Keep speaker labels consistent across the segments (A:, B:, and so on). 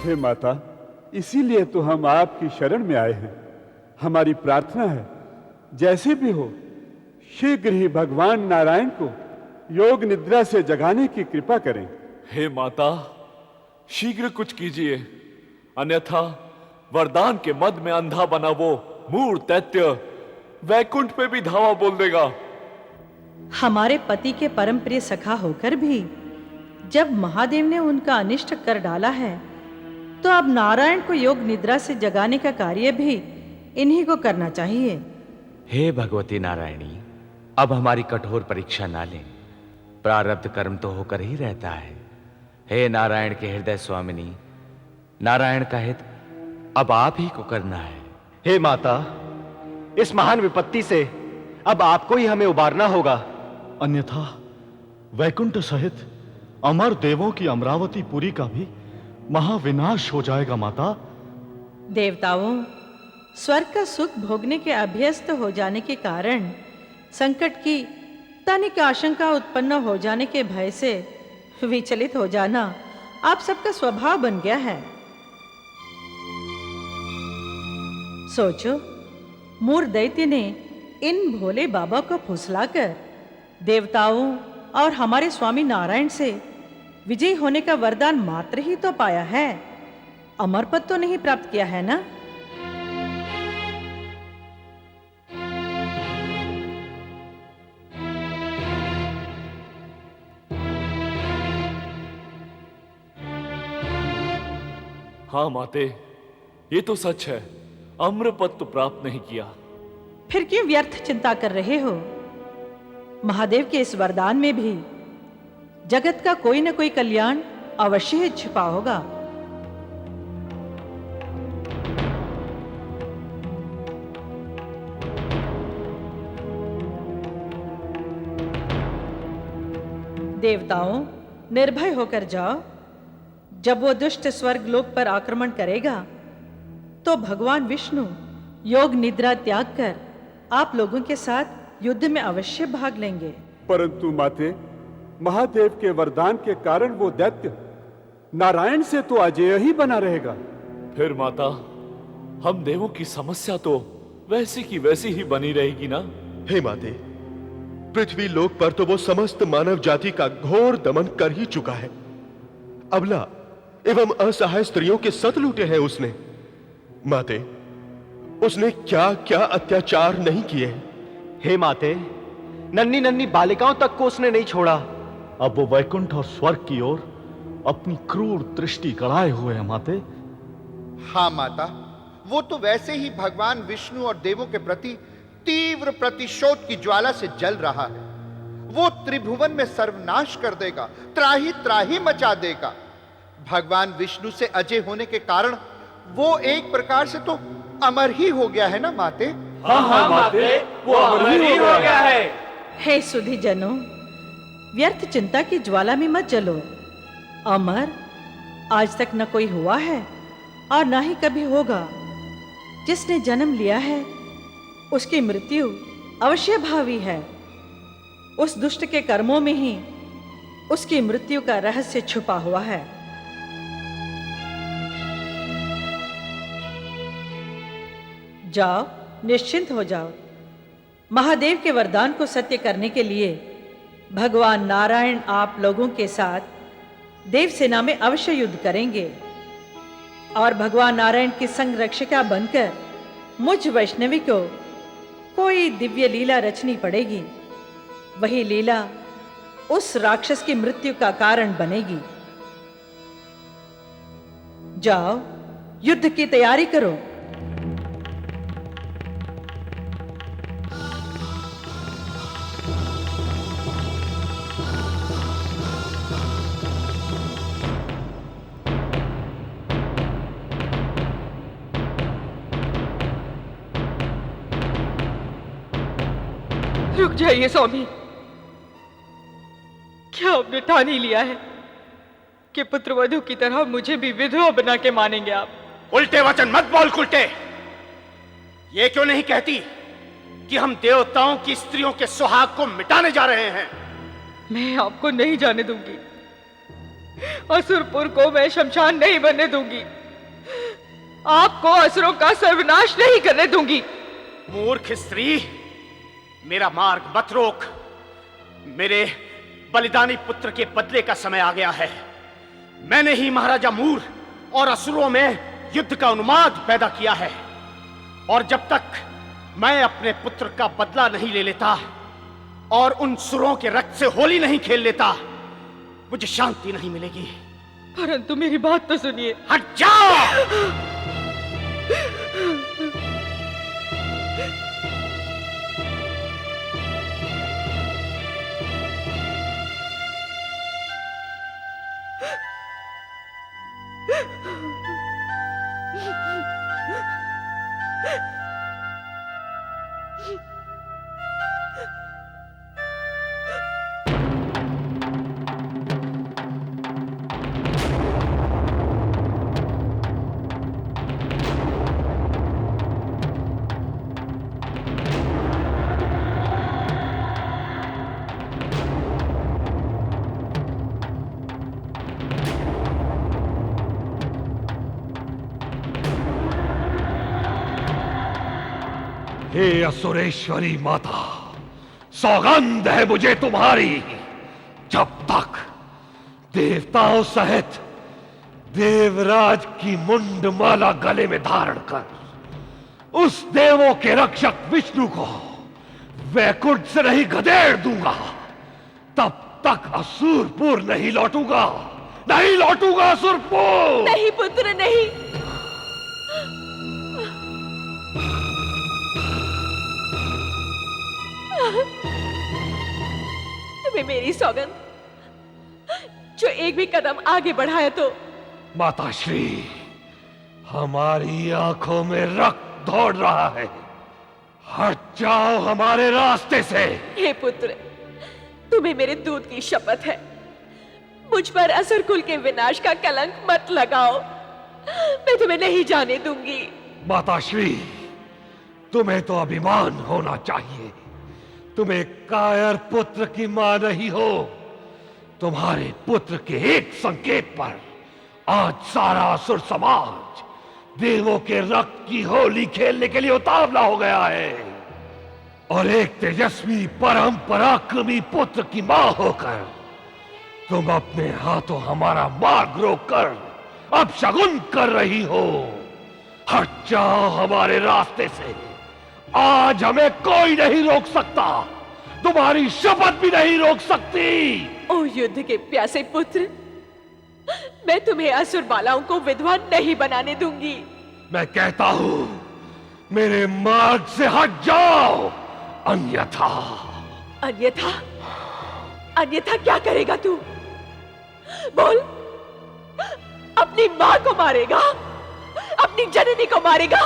A: हे माता, इसीलिए तो हम आपकी शरण में आए हैं। हमारी प्रार्थना है, जैसे भी हो शीघ्र ही भगवान नारायण को योग निद्रा से जगाने की कृपा करें।
B: हे माता, शीघ्र कुछ कीजिए, अन्यथा वरदान के मद में अंधा बना वो मूढ़ दैत्य वैकुंठ पे भी धावा बोल देगा।
C: हमारे पति के परम प्रिय सखा होकर भी जब महादेव ने उनका अनिष्ट कर डाला है, तो अब नारायण को योग निद्रा से जगाने का कार्य भी इन्हीं को करना चाहिए।
D: हे भगवती नारायणी, अब हमारी कठोर परीक्षा ना लें। प्रारब्ध कर्म तो होकर ही रहता है। हे नारायण के हृदय स्वामिनी, नारायण का हित अब आप ही को करना है।
E: हे माता, इस महान विपत्ति से अब आपको ही हमें उबारना होगा,
F: अन्यथा वैकुंठ सहित अमर देवों की अमरावतीपुरी का भी महाविनाश हो जाएगा। माता,
C: देवताओं, स्वर्ग का सुख भोगने के अभ्यस्त हो जाने के कारण संकट की तनिक आशंका उत्पन्न हो जाने के भय से विचलित हो जाना आप सबका स्वभाव बन गया है। सोचो, मूढ़ दैत्य ने इन भोले बाबा को फुसलाकर देवताओं और हमारे स्वामी नारायण से विजयी होने का वरदान मात्र ही तो पाया है, अमर पद तो नहीं प्राप्त किया है ना।
B: हाँ माते, ये तो सच है, अम्र पद तो प्राप्त नहीं किया।
C: फिर क्यों व्यर्थ चिंता कर रहे हो? महादेव के इस वरदान में भी जगत का कोई न कोई कल्याण अवश्य ही छिपा होगा। देवताओं, निर्भय होकर जाओ। जब वो दुष्ट स्वर्ग लोक पर आक्रमण करेगा, तो भगवान विष्णु योग निद्रा त्याग कर आप लोगों के साथ युद्ध में अवश्य भाग लेंगे।
A: परंतु माते, महादेव के वरदान के कारण वो दैत्य नारायण से तो अजेय ही बना रहेगा।
B: फिर माता, हम देवों की समस्या तो वैसी की वैसी ही बनी रहेगी ना।
G: हे माते, पृथ्वी लोक पर तो वो समस्त मानव जाति का घोर दमन कर ही चुका है। अबला एवं असहाय स्त्रियों के सत लूटे हैं उसने। माते, उसने क्या क्या अत्याचार नहीं किए।
E: हे माते, नन्ही नन्ही बालिकाओं तक को उसने नहीं छोड़ा।
F: अब वो वैकुंठ और स्वर्ग की ओर अपनी क्रूर दृष्टि गड़ाए हुए हैं। माते,
H: हाँ माता, वो तो वैसे ही भगवान विष्णु और देवों के प्रति तीव्र प्रतिशोध की ज्वाला से जल रहा है। वो त्रिभुवन में सर्वनाश कर देगा, त्राही त्राही मचा देगा। भगवान विष्णु से अजय होने के कारण वो एक प्रकार से तो अमर ही हो गया है ना माते।
B: हाँ हाँ माते, वो अमर ही हो गया है।
C: हे सुधी जनों, व्यर्थ चिंता की ज्वाला में मत जलो। अमर आज तक न कोई हुआ है और न ही कभी होगा। जिसने जन्म लिया है उसकी मृत्यु अवश्य भावी है। उस दुष्ट के कर्मों में ही उसकी मृत्यु का रहस्य छुपा हुआ है। जाओ, निश्चिंत हो जाओ। महादेव के वरदान को सत्य करने के लिए भगवान नारायण आप लोगों के साथ देव सेना में अवश्य युद्ध करेंगे और भगवान नारायण की संरक्षिका बनकर मुझ वैष्णवी को कोई दिव्य लीला रचनी पड़ेगी। वही लीला उस राक्षस की मृत्यु का कारण बनेगी। जाओ, युद्ध की तैयारी करो।
I: रुक जाइए स्वामी, क्या आपने ठान ही लिया है कि पुत्रवधू की तरह मुझे भी विधवा बना के मानेंगे आप?
E: उल्टे वचन मत बोल कुलटे। ये क्यों नहीं कहती कि हम देवताओं की स्त्रियों के सुहाग को मिटाने जा रहे हैं?
I: मैं आपको नहीं जाने दूंगी। असुरपुर को मैं शमशान नहीं बनने दूंगी। आपको असुरों का सर्वनाश नहीं करने दूंगी।
E: मूर्ख स्त्री, मेरा मार्ग मत रोक। मेरे बलिदानी पुत्र के बदले का समय आ गया है। मैंने ही महाराजा मूर और असुरों में युद्ध का उन्माद पैदा किया है, और जब तक मैं अपने पुत्र का बदला नहीं ले लेता और उन सुरों के रक्त से होली नहीं खेल लेता, मुझे शांति नहीं मिलेगी।
I: परंतु मेरी बात तो सुनिए।
E: हट जाओ।
J: हे असुरेश्वरी माता, सौगंध है मुझे तुम्हारी, जब तक देवताओं सहित देवराज की मुंडमाला गले में धारण कर उस देवों के रक्षक विष्णु को वैकुंठ से नहीं गदेड़ दूंगा, तब तक असुरपुर नहीं लौटूंगा, नहीं लौटूंगा असुरपुर।
I: नहीं पुत्र, नहीं। तुम्हें मेरी सौगंध, जो एक भी कदम आगे बढ़ाया तो।
J: माताश्री, हमारी आंखों में रक्त दौड़ रहा है, हट जाओ हमारे रास्ते से।
I: हे पुत्र, तुम्हें मेरे दूध की शपथ है, मुझ पर असुर कुल के विनाश का कलंक मत लगाओ, मैं तुम्हें नहीं जाने दूंगी।
J: माताश्री, तुम्हें तो अभिमान होना चाहिए, तुम एक कायर पुत्र की मां नहीं हो। तुम्हारे पुत्र के एक संकेत पर आज सारा असुर समाज देवों के रक्त की होली खेलने के लिए उतावला हो गया है, और एक तेजस्वी परम पराक्रमी पुत्र की मां होकर तुम अपने हाथों हमारा मार्ग रोककर अपशगुन कर रही हो। हट जाओ हमारे रास्ते से, आज हमें कोई नहीं रोक सकता, तुम्हारी शपथ भी नहीं रोक सकती।
I: ओ युद्ध के प्यासे पुत्र, मैं तुम्हें असुर बालाओं को विधवा नहीं बनाने दूंगी।
J: मैं कहता हूं, मेरे मार्ग से हट जाओ, अन्यथा।
I: अन्यथा? अन्यथा क्या करेगा तू? बोल। अपनी मां को मारेगा, अपनी जननी को मारेगा,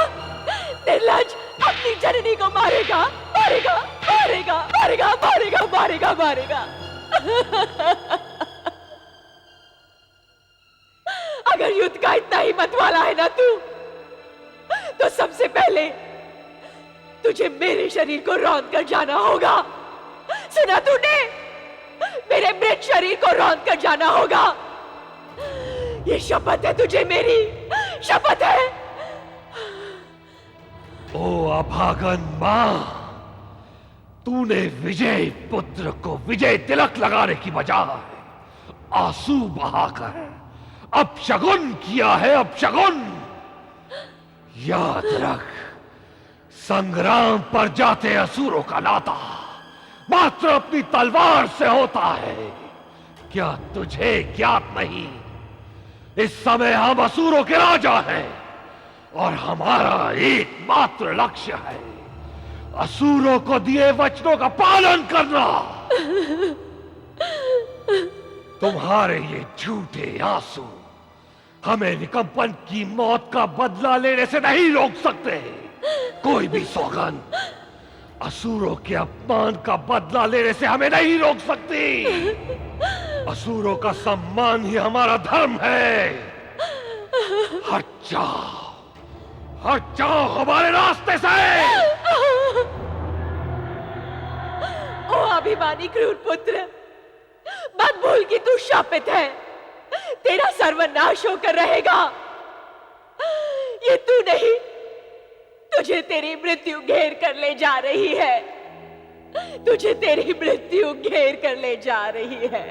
I: निर्लज, अपनी जननी को मारेगा, मारेगा, मारेगा, मारेगा, मारेगा, मारेगा, मारेगा। अगर युद्ध का इतना ही मत वाला है ना तू, तो सबसे पहले तुझे मेरे शरीर को रौंद कर जाना होगा। सुना तूने? मेरे मृत शरीर को रौंद कर जाना होगा। ये शपथ है तुझे मेरी, शपथ है।
J: ओ अभागन मां, तूने विजय पुत्र को विजय तिलक लगाने की बजाय आंसू बहाकर अपशगुन किया है, अपशगुन। याद रख, संग्राम पर जाते असुरों का नाता मात्र अपनी तलवार से होता है, क्या तुझे ज्ञात नहीं? इस समय हम असुरों के राजा हैं, और हमारा एकमात्र लक्ष्य है असुरों को दिए वचनों का पालन करना। तुम्हारे ये झूठे आंसू हमें विकम्पन की मौत का बदला लेने से नहीं रोक सकते। कोई भी सौगंध असुरों के अपमान का बदला लेने से हमें नहीं रोक सकती। असुरों का सम्मान ही हमारा धर्म है। हट जाओ, हट जाओ हमारे रास्ते से।
I: ओ अभिमानी क्रूर पुत्र, मत भूल कि तू शापित है, तेरा सर्वनाश होकर रहेगा। ये तू नहीं, तुझे तेरी मृत्यु घेर कर ले जा रही है। तुझे तेरी मृत्यु घेर कर ले जा रही है।